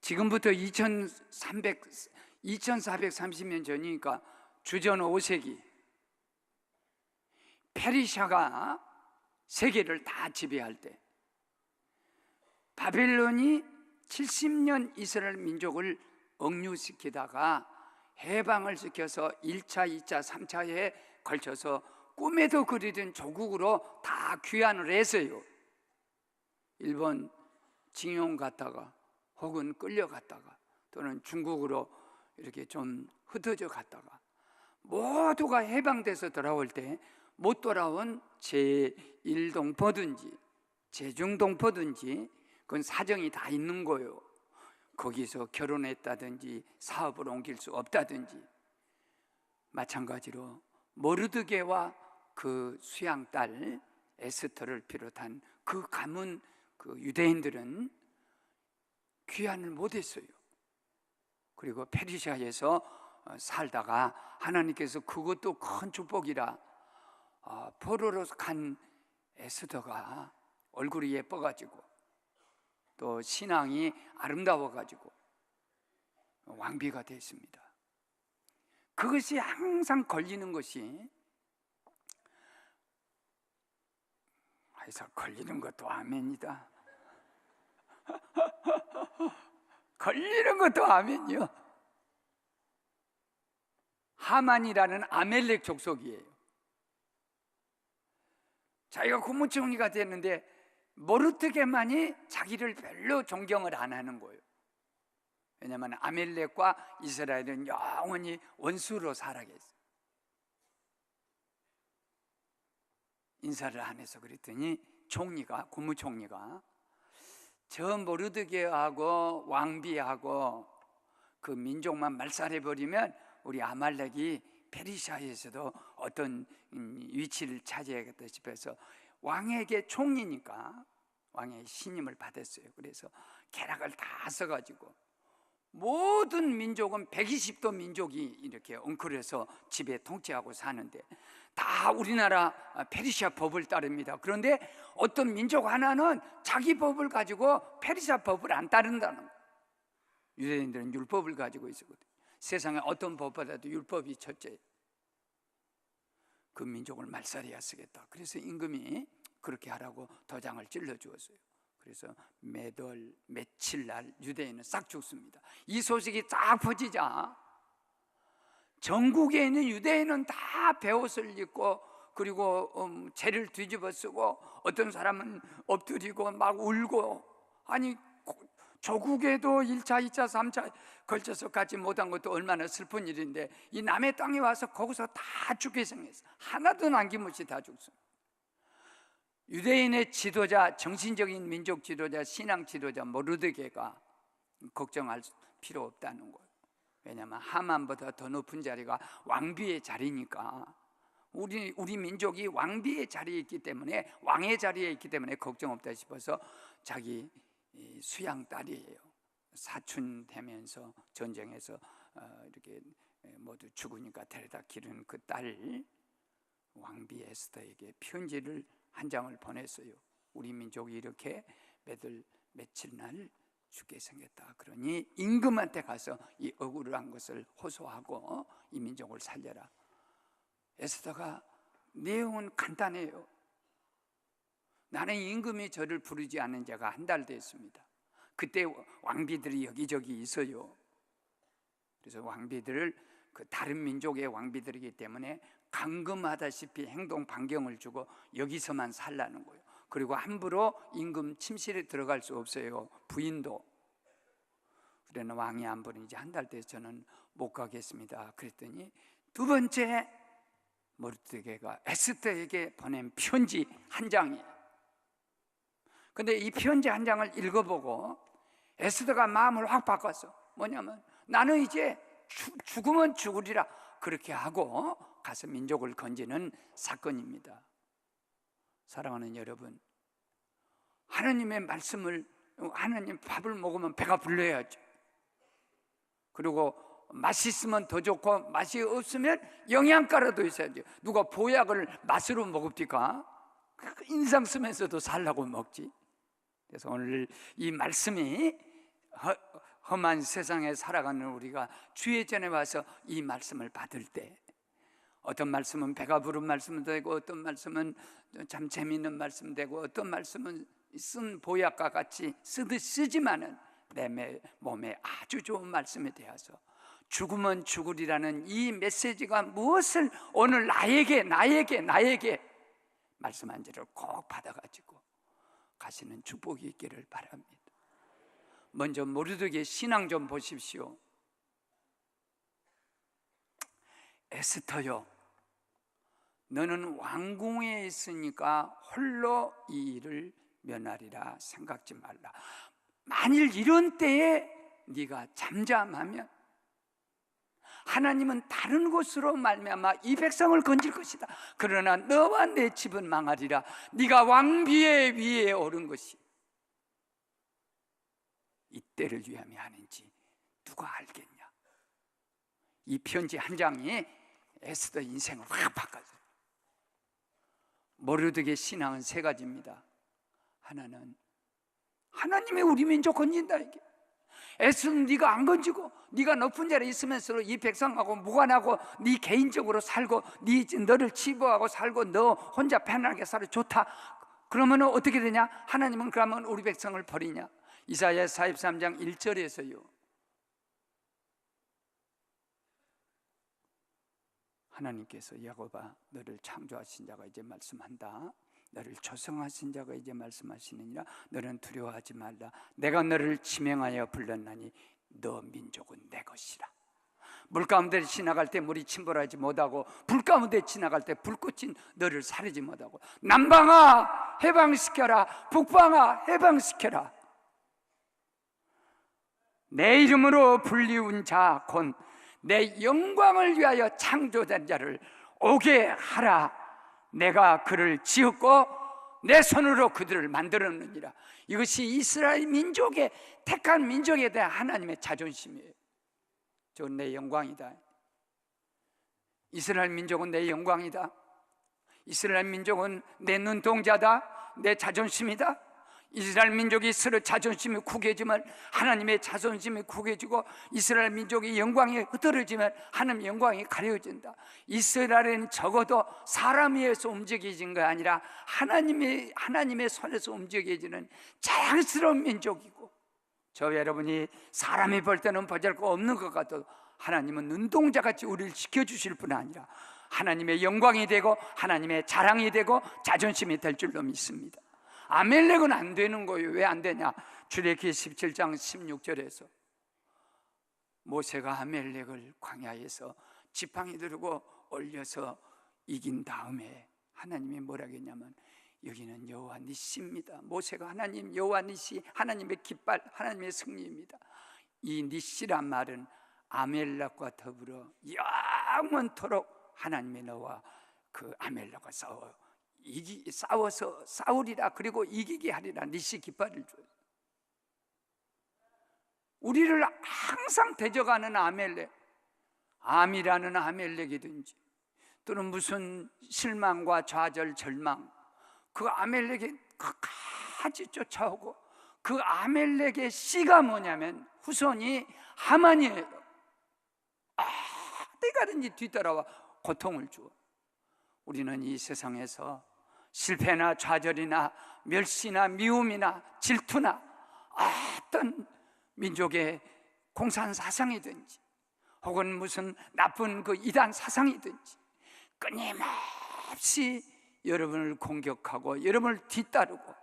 지금부터 2430년 전이니까 주전 5세기 페르시아가 세계를 다 지배할 때 바벨론이 70년 이스라엘 민족을 억류시키다가 해방을 시켜서 1차, 2차, 3차에 걸쳐서 꿈에도 그리던 조국으로 다 귀환을 했어요. 일본 징용 갔다가 혹은 끌려갔다가 또는 중국으로 이렇게 좀 흩어져 갔다가 모두가 해방돼서 돌아올 때 못 돌아온 제1동포든지 제중동포든지 그건 사정이 다 있는 거예요. 거기서 결혼했다든지 사업을 옮길 수 없다든지. 마찬가지로 모르드게와 그 수양딸 에스터를 비롯한 그 가문 그 유대인들은 귀환을 못했어요. 그리고 페르시아에서 살다가 하나님께서 그것도 큰 축복이라 포로로 간 에스더가 얼굴이 예뻐가지고 또 신앙이 아름다워가지고 왕비가 됐습니다. 그것이 항상 걸리는 것이, 그래서 걸리는 것도 아멘이다. 걸리는 것도 아멘이요. 하만이라는 아멜렉 족속이에요. 자기가 국무총리가 됐는데 모르드게만이 자기를 별로 존경을 안 하는 거예요. 왜냐하면 아멜렉과 이스라엘은 영원히 원수로 살아겠어요. 인사를 안 해서 그랬더니 국무총리가 저 모르드게하고 왕비하고 그 민족만 말살해버리면 우리 아말렉이 페르시아에서도 어떤 위치를 차지하겠다 싶어서 왕에게 총리니까 왕의 신임을 받았어요. 그래서 계략을 다 써가지고 모든 민족은 120도 민족이 이렇게 엉클해서 집에 통치하고 사는데 다 우리나라 페르시아 법을 따릅니다. 그런데 어떤 민족 하나는 자기 법을 가지고 페르시아 법을 안 따른다는 거예요. 유대인들은 율법을 가지고 있었거든요. 세상에 어떤 법보다도 율법이 첫째예요. 그 민족을 말살해야 쓰겠다. 그래서 임금이 그렇게 하라고 도장을 찔러 주었어요. 그래서 매달 며칠 날 유대인은 싹 죽습니다. 이 소식이 딱 퍼지자 전국에 있는 유대인은 다 베옷을 입고 그리고 죄를 뒤집어 쓰고 어떤 사람은 엎드리고 막 울고, 아니 조국에도 1차, 2차, 3차 걸쳐서 가지 못한 것도 얼마나 슬픈 일인데 이 남의 땅에 와서 거기서 다 죽게 생겼어. 하나도 남김없이 다 죽습니다. 유대인의 지도자, 정신적인 민족 지도자, 신앙 지도자 모르드게가 걱정할 필요 없다는 거예요. 왜냐하면 하만보다 더 높은 자리가 왕비의 자리니까 우리 민족이 왕비의 자리에 있기 때문에, 왕의 자리에 있기 때문에 걱정 없다 싶어서 자기 수양 딸이에요. 사춘 되면서 전쟁에서 이렇게 모두 죽으니까 데려다 기른 그 딸 왕비 에스더에게 편지를 한 장을 보냈어요. 우리 민족이 이렇게 며칠 날 죽게 생겼다. 그러니 임금한테 가서 이 억울한 것을 호소하고 이 민족을 살려라. 에스더가 내용은 간단해요. 나는 임금이 저를 부르지 않은 지가 한 달 됐습니다. 그때 왕비들이 여기저기 있어요. 그래서 왕비들을 그 다른 민족의 왕비들이기 때문에 감금하다시피 행동 반경을 주고 여기서만 살라는 거예요. 그리고 함부로 임금 침실에 들어갈 수 없어요. 부인도. 그러나 왕이 안 부르니 이제 한 달 돼서 저는 못 가겠습니다. 그랬더니 두 번째 모르드게가 에스더에게 보낸 편지 한 장이에요. 근데 이 편지 한 장을 읽어보고 에스더가 마음을 확 바꿨어. 뭐냐면 나는 이제 죽으면 죽으리라 그렇게 하고 가서 민족을 건지는 사건입니다. 사랑하는 여러분, 하나님의 말씀을, 하나님 밥을 먹으면 배가 불러야죠. 그리고 맛있으면 더 좋고 맛이 없으면 영양가라도 있어야죠. 누가 보약을 맛으로 먹읍니까? 인상 쓰면서도 살라고 먹지. 그래서 오늘 이 말씀이 험한 세상에 살아가는 우리가 주의 전에 와서 이 말씀을 받을 때, 어떤 말씀은 배가 부른 말씀도 되고, 어떤 말씀은 참 재미있는 말씀 되고, 어떤 말씀은 쓴 보약과 같이 쓰지만은 내 몸에 아주 좋은 말씀이 되어서 죽으면 죽으리라는 이 메시지가 무엇을 오늘 나에게 말씀한지를 꼭 받아가지고 가시는 축복이 있기를 바랍니다. 먼저 모르드게의 신앙 좀 보십시오. 에스터요, 너는 왕궁에 있으니까 홀로 이 일을 면하리라 생각지 말라. 만일 이런 때에 네가 잠잠하면 하나님은 다른 곳으로 말미암아 이 백성을 건질 것이다. 그러나 너와 내 집은 망하리라. 네가 왕비의 위에 오른 것이 이때를 위함이 아닌지 누가 알겠냐. 이 편지 한 장이 에스더 인생을 확 바꿨어요. 모르드게 신앙은 세 가지입니다. 하나는 하나님이 우리 민족 건진다. 이게 에스더는 네가 안 건지고 네가 높은 자리에 있으면서 이 백성하고 무관하고 네 개인적으로 살고 너를 치부하고 살고 너 혼자 편하게 살아 좋다. 그러면 어떻게 되냐? 하나님은 그러면 우리 백성을 버리냐? 이사야 43장 1절에서요, 하나님께서 야곱아, 너를 창조하신 자가 이제 말씀한다. 너를 조성하신 자가 이제 말씀하시느니라. 너는 두려워하지 말라. 내가 너를 지명하여 불렀나니 너 민족은 내 것이라. 물 가운데 지나갈 때 물이 침몰하지 못하고, 불 가운데 지나갈 때 불꽃이 너를 사르지 못하고, 남방아 해방시켜라, 북방아 해방시켜라. 내 이름으로 불리운 자 곧 내 영광을 위하여 창조된 자를 오게 하라. 내가 그를 지었고 내 손으로 그들을 만들었느니라. 이것이 이스라엘 민족의 택한 민족에 대한 하나님의 자존심이에요. 저건 내 영광이다. 이스라엘 민족은 내 영광이다. 이스라엘 민족은 내 눈동자다. 내 자존심이다. 이스라엘 민족이 서로 자존심이 구겨지면 하나님의 자존심이 구겨지고, 이스라엘 민족의 영광이 흐트러지면 하나님의 영광이 가려진다. 이스라엘은 적어도 사람에 의해서 움직여진 게 아니라 하나님의 손에서 움직여지는 자연스러운 민족이고, 저 여러분이 사람이 볼 때는 보잘것없는 것 같아도 하나님은 눈동자같이 우리를 지켜주실 뿐 아니라 하나님의 영광이 되고 하나님의 자랑이 되고 자존심이 될 줄로 믿습니다. 아멜렉은 안 되는 거예요. 왜 안 되냐? 출애굽기 17장 16절에서 모세가 아멜렉을 광야에서 지팡이 들고 올려서 이긴 다음에 하나님이 뭐라 했냐면, 여기는 여호와 니시입니다. 모세가 하나님 여호와 니시, 하나님의 깃발, 하나님의 승리입니다. 이 니시란 말은 아멜렉과 더불어 영원토록 하나님의 너와 그 아멜렉과 싸워서 싸우리라. 그리고 이기게 하리라. 니시 깃발을 줘요. 우리를 항상 대적하는 아멜렉, 암이라는 아멜렉이든지 또는 무슨 실망과 좌절, 절망, 그 아멜렉이 끝까지 쫓아오고, 그 아멜렉의 씨가 뭐냐면 후손이 하만이에요. 때가든지 뒤따라와 고통을 주어. 우리는 이 세상에서 실패나 좌절이나 멸시나 미움이나 질투나 어떤 민족의 공산 사상이든지 혹은 무슨 나쁜 그 이단 사상이든지 끊임없이 여러분을 공격하고 여러분을 뒤따르고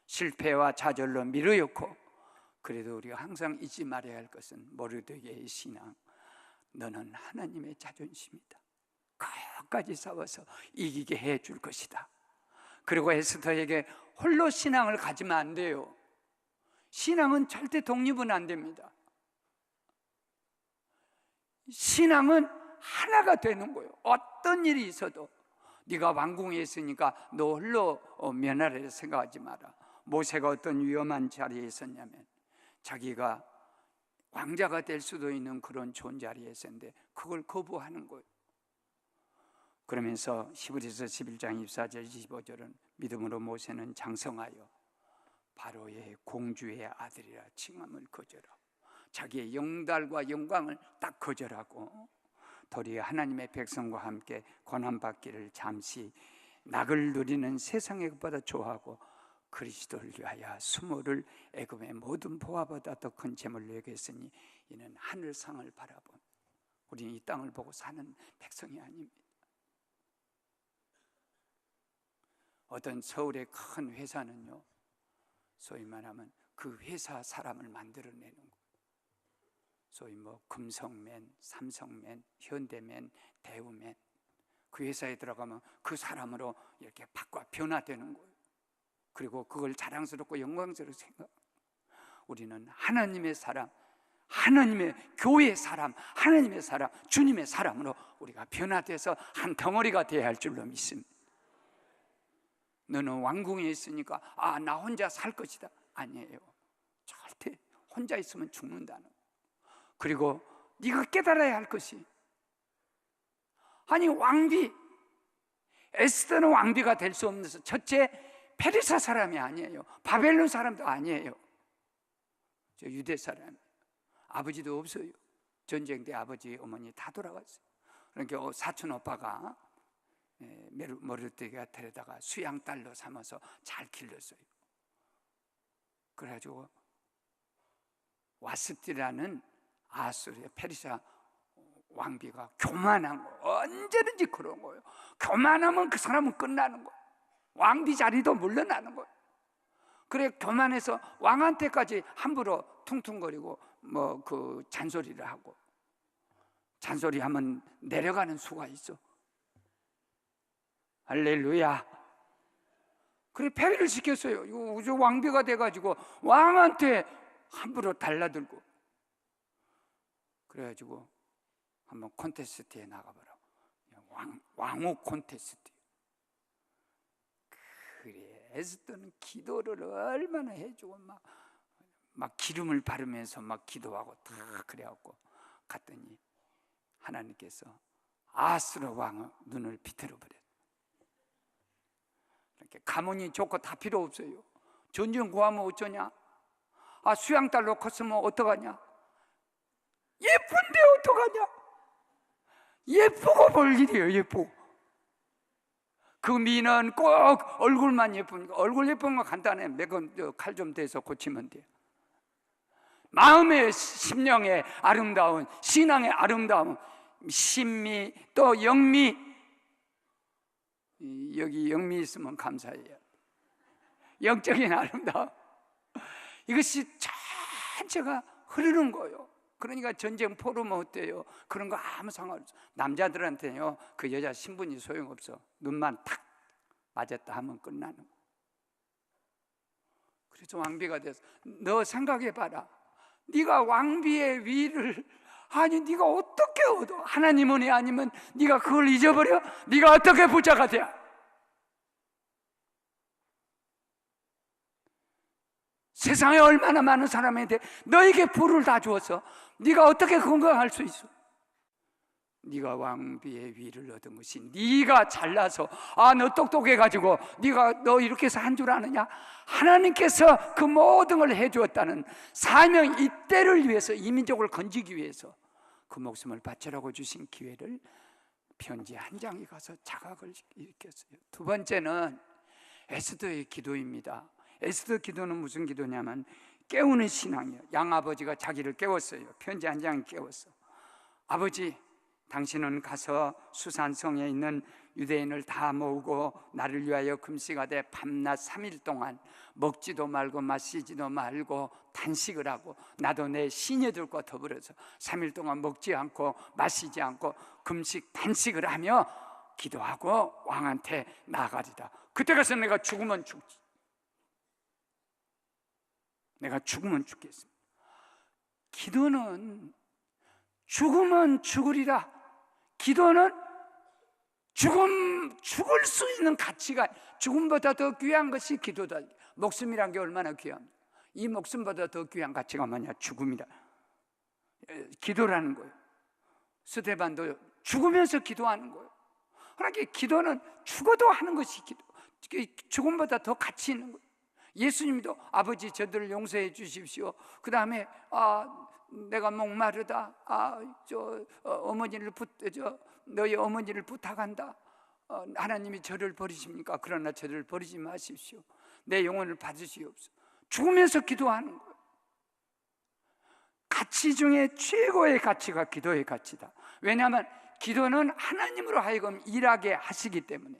실패와 좌절로 밀어넣고, 그래도 우리가 항상 잊지 말아야 할 것은 모르드게의 신앙. 너는 하나님의 자존심이다. 끝까지 싸워서 이기게 해줄 것이다. 그리고 에스더에게 홀로 신앙을 가지면 안 돼요. 신앙은 절대 독립은 안 됩니다. 신앙은 하나가 되는 거예요. 어떤 일이 있어도 네가 왕궁에 있으니까 너 홀로 면하리라 생각하지 마라. 모세가 어떤 위험한 자리에 있었냐면 자기가 왕자가 될 수도 있는 그런 좋은 자리에 있었는데 그걸 거부하는 거예요. 그러면서 히브리서 11장 24절 25절은 믿음으로 모세는 장성하여 바로의 공주의 아들이라 칭함을 거절하고 자기의 영달과 영광을 딱 거절하고 도리어 하나님의 백성과 함께 고난받기를 잠시 낙을 누리는 세상의 것보다 좋아하고 그리스도를 위하여 수모를 애굽의 모든 보화보다 더 큰 재물로 여겼으니 이는 하늘상을 바라본, 우리는 이 땅을 보고 사는 백성이 아닙니다. 어떤 서울의 큰 회사는요, 소위 말하면 그 회사 사람을 만들어내는 거예요. 소위 금성맨, 삼성맨, 현대맨, 대우맨, 그 회사에 들어가면 그 사람으로 이렇게 바꿔 변화되는 거예요. 그리고 그걸 자랑스럽고 영광스럽게 생각합니다. 우리는 하나님의 사람, 하나님의 교회의 사람, 하나님의 사람, 주님의 사람으로 우리가 변화돼서 한 덩어리가 되어야 할 줄로 믿습니다. 너는 왕궁에 있으니까 나 혼자 살 것이다, 아니에요. 절대 혼자 있으면 죽는다는 거예요. 그리고 네가 깨달아야 할 것이, 아니 왕비, 에스더는 왕비가 될 수 없는, 첫째 페르사 사람이 아니에요. 바벨론 사람도 아니에요. 저 유대 사람, 아버지도 없어요. 전쟁 때 아버지, 어머니 다 돌아갔어요. 그러니까 사촌 오빠가 머리띠가 데려다가 수양딸로 삼아서 잘 길렀어요. 그래가지고 와스티라는 아수르의 페르시아 왕비가 교만한 거, 언제든지 그런 거예요. 교만하면 그 사람은 끝나는 거예요. 왕비 자리도 물러나는 거예요. 그래 교만해서 왕한테까지 함부로 퉁퉁거리고 그 잔소리를 하고, 잔소리하면 내려가는 수가 있어. 할렐루야. 그래 폐위를 시켰어요. 이거 왕비가 돼가지고 왕한테 함부로 달라들고, 그래가지고 한번 콘테스트에 나가보라. 왕후 콘테스트. 그래 에스더는 기도를 얼마나 해주고 막 기름을 바르면서 막 기도하고 다 그래갖고 갔더니 하나님께서 아수르 왕의 눈을 비틀어 버렸어요. 이렇게 가문이 좋고 다 필요 없어요. 전쟁 구하면 어쩌냐? 수양딸로 컸으면 어떡하냐? 예쁜데 어떡하냐? 예쁘고 볼 일이에요. 예쁘고. 그 미는 꼭 얼굴만 예쁘니까, 얼굴 예쁜 거 간단해. 매건 칼 좀 대서 고치면 돼요. 마음의 심령의 아름다운, 신앙의 아름다운 신미, 또 영미, 여기 영미 있으면 감사해요. 영적인 아름다움, 이것이 전체가 흐르는 거예요. 그러니까 전쟁 포로면 어때요? 그런 거 아무 상관없어. 남자들한테요, 그 여자 신분이 소용없어. 눈만 탁 맞았다 하면 끝나는 거. 그래서 왕비가 돼서, 너 생각해봐라. 네가 왕비의 위를, 아니 네가 어떻게 얻어? 하나님 은혜 아니면 네가 그걸 잊어버려? 네가 어떻게 부자가 돼? 세상에 얼마나 많은 사람한테 너에게 부를 다 주어서 네가 어떻게 건강할 수 있어? 네가 왕비의 위를 얻은 것이, 네가 잘나서 너 똑똑해가지고 너 이렇게 해서 한 줄 아느냐? 하나님께서 그 모든 걸 해주었다는 사명, 이때를 위해서, 이 민족을 건지기 위해서 그 목숨을 바치라고 주신 기회를 편지 한 장에 가서 자각을 일으켰어요. 두 번째는 에스더의 기도입니다. 에스더 기도는 무슨 기도냐면 깨우는 신앙이에요. 양아버지가 자기를 깨웠어요. 편지 한 장을 깨웠어. 아버지, 당신은 가서 수산성에 있는 유대인을 다 모으고 나를 위하여 금식하되 밤낮 3일 동안 먹지도 말고 마시지도 말고 단식을 하고, 나도 내 시녀들과 더불어서 3일 동안 먹지 않고 마시지 않고 금식 단식을 하며 기도하고 왕한테 나아가리다. 그때 가서 내가 죽으면 죽지. 내가 죽으면 죽겠습니다. 기도는 죽으면 죽으리라. 기도는 죽을 수 있는 가치가, 죽음보다 더 귀한 것이 기도다. 목숨이란 게 얼마나 귀합니까? 이 목숨보다 더 귀한 가치가 뭐냐? 죽음이다. 기도라는 거예요. 스데반도 죽으면서 기도하는 거예요. 그러니까 기도는 죽어도 하는 것이 기도. 죽음보다 더 가치 있는 거예요. 예수님도 아버지 저들을 용서해 주십시오. 그 다음에 내가 목마르다. 너희 어머니를 부탁한다. 하나님이 저를 버리십니까? 그러나 저를 버리지 마십시오. 내 영혼을 받으시옵소서. 죽으면서 기도하는 거예요. 가치 중에 최고의 가치가 기도의 가치다. 왜냐하면 기도는 하나님으로 하여금 일하게 하시기 때문에.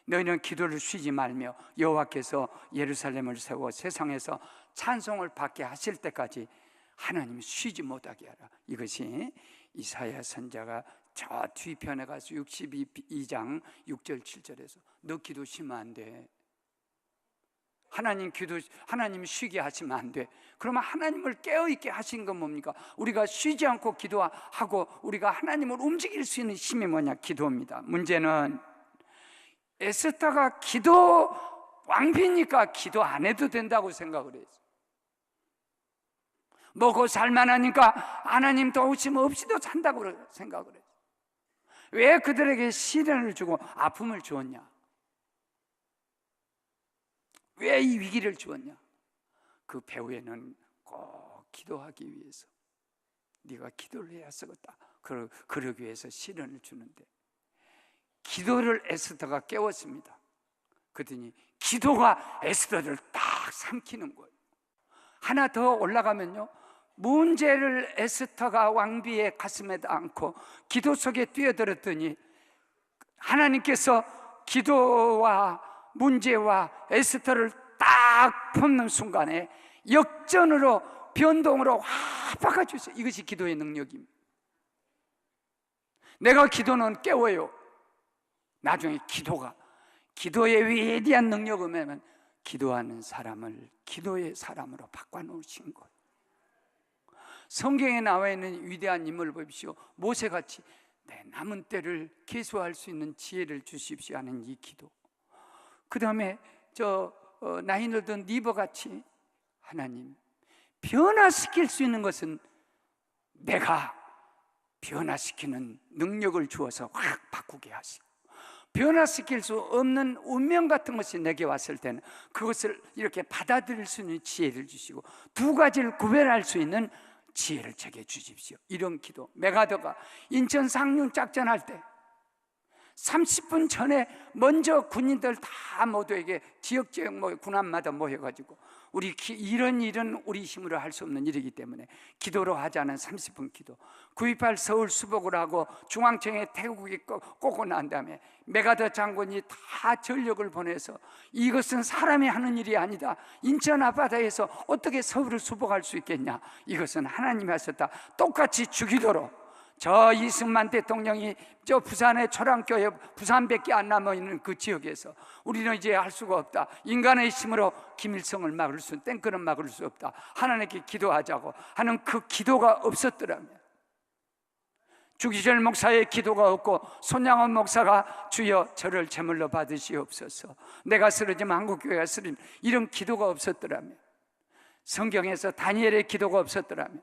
너희는 기도를 쉬지 말며 여호와께서 예루살렘을 세워 세상에서 찬송을 받게 하실 때까지 하나님이 쉬지 못하게 하라. 이것이 이사야 선지자가 저 뒤편에 가서 62장 6절 7절에서 너 기도 쉬면 안 돼. 하나님 쉬게 하시면 안 돼. 그러면 하나님을 깨어있게 하신 건 뭡니까? 우리가 쉬지 않고 기도하고 우리가 하나님을 움직일 수 있는 힘이 뭐냐? 기도입니다. 문제는 에스더가 기도 왕비니까 기도 안 해도 된다고 생각을 했어요. 먹고 살만하니까 하나님 도우심 없이도 산다고 생각을 했어요. 왜 그들에게 시련을 주고 아픔을 주었냐? 왜 이 위기를 주었냐? 그 배후에는 꼭 기도하기 위해서 네가 기도를 해야 쓰겠다. 그러기 위해서 시련을 주는데 기도를 에스더가 깨웠습니다. 그랬더니 기도가 에스더를 딱 삼키는 거예요. 하나 더 올라가면요, 문제를 에스더가 왕비의 가슴에다 안고 기도 속에 뛰어들었더니 하나님께서 기도와 문제와 에스더를 딱 품는 순간에 역전으로 변동으로 확 바꿔주세요. 이것이 기도의 능력입니다. 내가 기도는 깨워요. 나중에 기도의 위대한 능력을 매면 기도하는 사람을 기도의 사람으로 바꿔놓으신 거예요. 성경에 나와 있는 위대한 인물을 보십시오. 모세같이 내 남은 때를 계수할 수 있는 지혜를 주십시오 하는 이 기도. 그 다음에 나이 든 니버같이 하나님 변화시킬 수 있는 것은 내가 변화시키는 능력을 주어서 확 바꾸게 하시고, 변화시킬 수 없는 운명 같은 것이 내게 왔을 때는 그것을 이렇게 받아들일 수 있는 지혜를 주시고 두 가지를 구별할 수 있는 지혜를 제게 주십시오. 이런 기도. 메가더가 인천 상륙 작전할 때 30분 전에 먼저 군인들 다 모두에게 지역 군함마다 모여가지고 이런 일은 우리 힘으로 할 수 없는 일이기 때문에 기도로 하자는 30분 기도. 9.28 서울 수복을 하고 중앙청에 태국이 꼬고 난 다음에 메가더 장군이 다 전력을 보내서 이것은 사람이 하는 일이 아니다. 인천 앞바다에서 어떻게 서울을 수복할 수 있겠냐? 이것은 하나님이 하셨다. 똑같이 주기도로 저 이승만 대통령이 저 부산의 초랑교회 부산밖에 안 남아있는 그 지역에서 우리는 이제 할 수가 없다. 인간의 힘으로 김일성을 땡크는 막을 수 없다. 하나님께 기도하자고 하는 그 기도가 없었더라면, 주기절 목사의 기도가 없고 손양원 목사가 주여 저를 제물로 받으시옵소서, 내가 쓰러지면 한국교회가 쓰러지면, 이런 기도가 없었더라면, 성경에서 다니엘의 기도가 없었더라면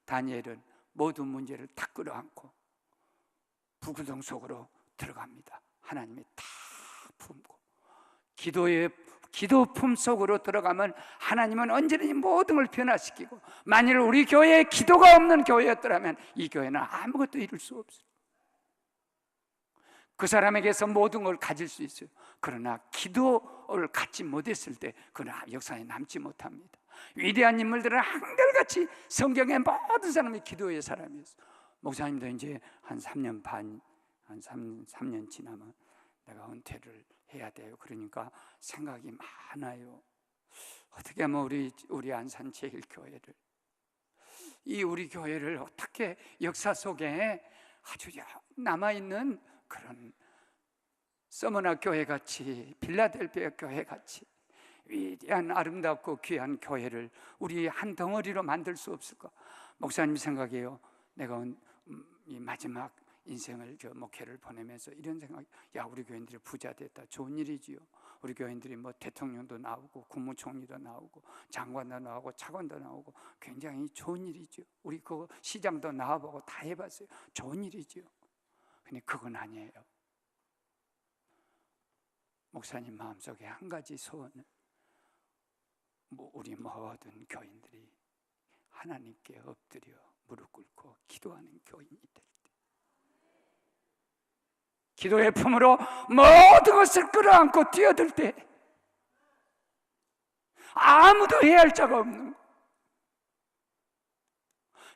다니엘은 모든 문제를 다 끌어안고 부구덩 속으로 들어갑니다. 하나님이 다 품고 기도 품 속으로 들어가면 하나님은 언제든지 모든 걸 변화시키고, 만일 우리 교회에 기도가 없는 교회였더라면 이 교회는 아무것도 이룰 수 없어요. 그 사람에게서 모든 걸 가질 수 있어요. 그러나 기도를 갖지 못했을 때 그는 역사에 남지 못합니다. 위대한 인물들은 한결같이 성경의 모든 사람이 기도의 사람이었어요. 목사님도 이제 한 3년 반, 한 3년 지나면 내가 은퇴를 해야 돼요. 그러니까 생각이 많아요. 어떻게 하면 우리 안산 제1교회를, 우리 교회를 어떻게 역사 속에 아주 남아있는 그런 서머나 교회 같이, 빌라델피아 교회 같이 위대한 아름답고 귀한 교회를 우리 한 덩어리로 만들 수 없을까? 목사님 생각이에요. 내가 이 마지막 인생을 목회를 보내면서 이런 생각, 우리 교인들이 부자 됐다, 좋은 일이지요. 우리 교인들이 대통령도 나오고 국무총리도 나오고 장관도 나오고 차관도 나오고 굉장히 좋은 일이죠. 우리 그 시장도 나와보고 다 해봤어요. 좋은 일이지요. 근데 그건 아니에요. 목사님 마음속에 한 가지 소원은 우리 모든 교인들이 하나님께 엎드려 무릎 꿇고 기도하는 교인이 될 때, 기도의 품으로 모든 것을 끌어안고 뛰어들 때, 아무도 해야 할 자가 없는 거.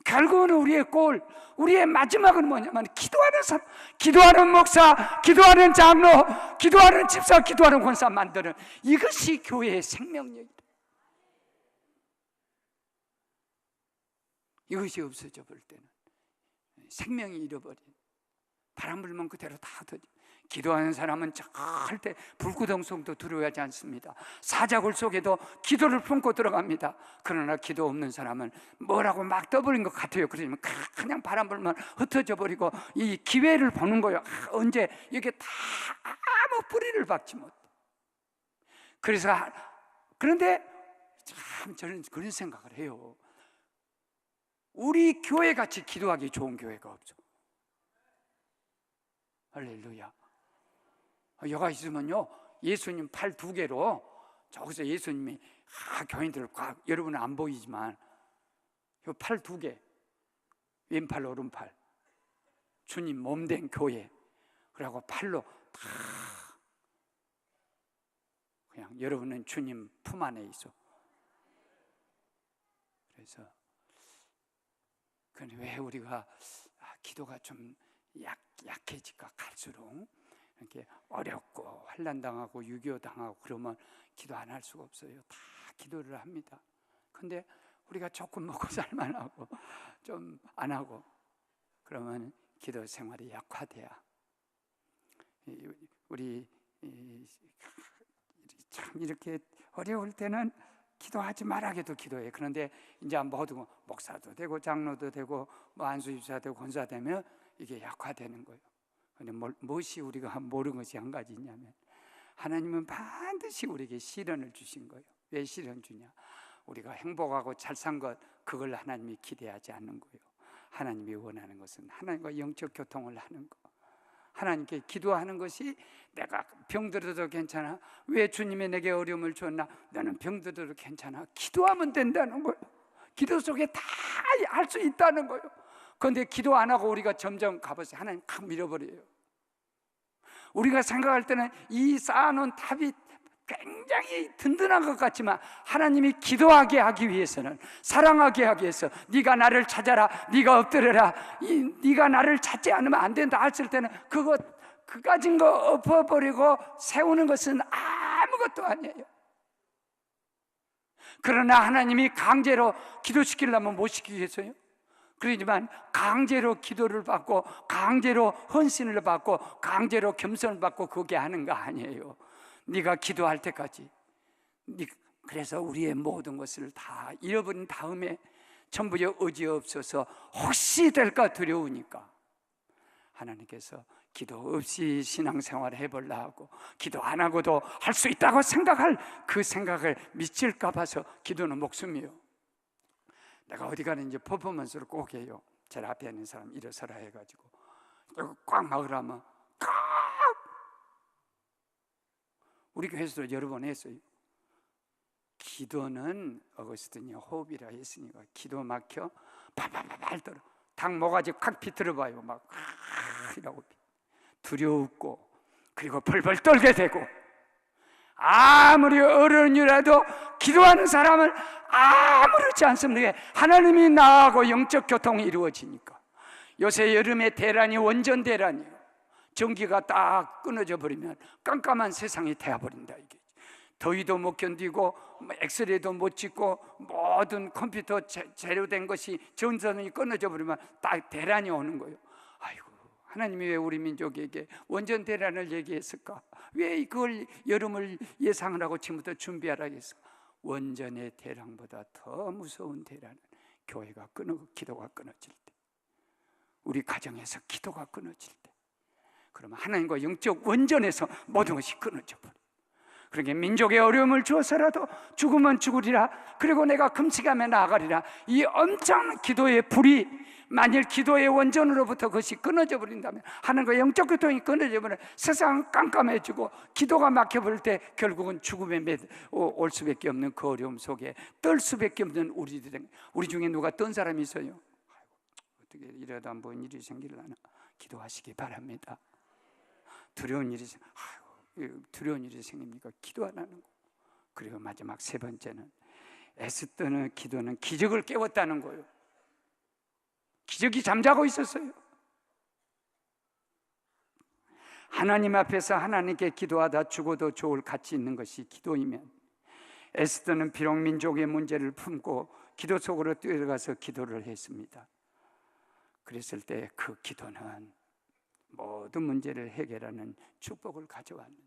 결국은 우리의 골, 우리의 마지막은 뭐냐면 기도하는 사람, 기도하는 목사, 기도하는 장로, 기도하는 집사, 기도하는 권사 만드는, 이것이 교회의 생명력이다. 이것이 없어져 볼 때는 생명이 잃어버린, 바람 불면 그대로 다 터져. 기도하는 사람은 절대 불구덩성도 두려워하지 않습니다. 사자굴 속에도 기도를 품고 들어갑니다. 그러나 기도 없는 사람은 뭐라고 막 떠버린 것 같아요. 그러면 그냥 바람 불면 흩어져 버리고 이 기회를 보는 거예요. 언제 이게 다 아무 뿌리를 박지 못해. 그런데 참 저는 그런 생각을 해요. 우리 교회같이 기도하기 좋은 교회가 없죠. 할렐루야. 여가 있으면요, 예수님 팔 2개로 저기서 예수님이 교인들 여러분은 안 보이지만 요 팔 2개, 왼팔 오른팔, 주님 몸된 교회, 그리고 팔로 다 그냥 여러분은 주님 품 안에 있어. 그래서 근데 왜 우리가 기도가 좀 약해질까? 갈수록 이렇게 어렵고 환난당하고 6.25 당하고 그러면 기도 안 할 수가 없어요. 다 기도를 합니다. 근데 우리가 조금 먹고 살만하고 좀 안 하고 그러면 기도 생활이 약화돼야, 우리 참 이렇게 어려울 때는 기도하지 말아도 기도해. 그런데 이제 모든 목사도 되고 장로도 되고 뭐 안수집사 되고 권사 되면 이게 약화되는 거예요. 그런데 무엇이 우리가 모르는 것이 한 가지 있냐면, 하나님은 반드시 우리에게 시련을 주신 거예요. 왜 시련 주냐? 우리가 행복하고 잘 산 것, 그걸 하나님이 기대하지 않는 거예요. 하나님이 원하는 것은 하나님과 영적 교통을 하는 거, 하나님께 기도하는 것이, 내가 병들어도 괜찮아. 왜 주님이 내게 어려움을 줬나? 나는 병들어도 괜찮아. 기도하면 된다는 거예요. 기도 속에 다 할 수 있다는 거예요. 그런데 기도 안 하고 우리가 점점 가보세요. 하나님 확 밀어버려요. 우리가 생각할 때는 이 쌓아놓은 탑이 굉장히 든든한 것 같지만, 하나님이 기도하게 하기 위해서는, 사랑하게 하기 위해서, 네가 나를 찾아라, 네가 엎드려라, 네가 나를 찾지 않으면 안 된다 했을 때는 그 가진 거 엎어버리고 세우는 것은 아무것도 아니에요. 그러나 하나님이 강제로 기도시키려면 못 시키겠어요? 그러지만 강제로 기도를 받고 강제로 헌신을 받고 강제로 겸손을 받고 그게 하는 거 아니에요. 네가 기도할 때까지. 그래서 우리의 모든 것을 다 잃어버린 다음에 전부 의지 없어서 혹시 될까 두려우니까 하나님께서 기도 없이 신앙생활을 해보려 하고, 기도 안 하고도 할 수 있다고 생각할 그 생각을 미칠까 봐서 기도는 목숨이에요. 내가 어디 가는지 퍼포먼스를 꼭 해요. 제일 앞에 있는 사람 일어서라 해가지고 꽉 막으라면 꽉. 우리 교회에서도 여러 번 했어요. 기도는 어거스틴이 호흡이라 했으니까 기도 막혀 발발발 떨어. 닭 모가지 콱 비틀어봐요. 막 이라고 두려웠고, 그리고 벌벌 떨게 되고, 아무리 어른이라도 기도하는 사람은 아무렇지 않습니다. 하나님이 나하고 영적 교통이 이루어지니까. 요새 여름에 대란이 원전 대란이에요. 전기가 딱 끊어져 버리면 깜깜한 세상이 되어버린다. 이게 더위도 못 견디고 엑스레이도 못 찍고 모든 컴퓨터 재료된 것이 전선이 끊어져 버리면 딱 대란이 오는 거예요. 아이고, 하나님이 왜 우리 민족에게 원전 대란을 얘기했을까? 왜 그걸 여름을 예상을 하고 지금부터 준비하라 했을까? 원전의 대란보다 더 무서운 대란은 교회가 기도가 끊어질 때, 우리 가정에서 기도가 끊어질 때, 그러면 하나님과 영적 원전에서 모든 것이 끊어져 버려. 그러니까 민족의 어려움을 주어서라도 죽으면 죽으리라, 그리고 내가 금식하며 나아가리라. 이 엄청난 기도의 불이 만일 기도의 원전으로부터 그것이 끊어져 버린다면, 하나님과 영적 교통이 끊어져 버리면 세상은 깜깜해지고 기도가 막혀버릴 때 결국은 죽음에 올 수밖에 없는 그 어려움 속에 떨 수밖에 없는 우리 중에 누가 떤 사람이 있어요? 어떻게 이러다 뭔 일이 생기려나? 기도하시기 바랍니다. 두려운 일이 생깁니까? 기도하라는 거. 그리고 마지막 세 번째는, 에스더는 기도는 기적을 깨웠다는 거예요. 기적이 잠자고 있었어요. 하나님 앞에서 하나님께 기도하다 죽어도 좋을 가치 있는 것이 기도이면, 에스더는 비록 민족의 문제를 품고 기도 속으로 뛰어들어가서 기도를 했습니다. 그랬을 때 그 기도는 모든 문제를 해결하는 축복을 가져왔는데,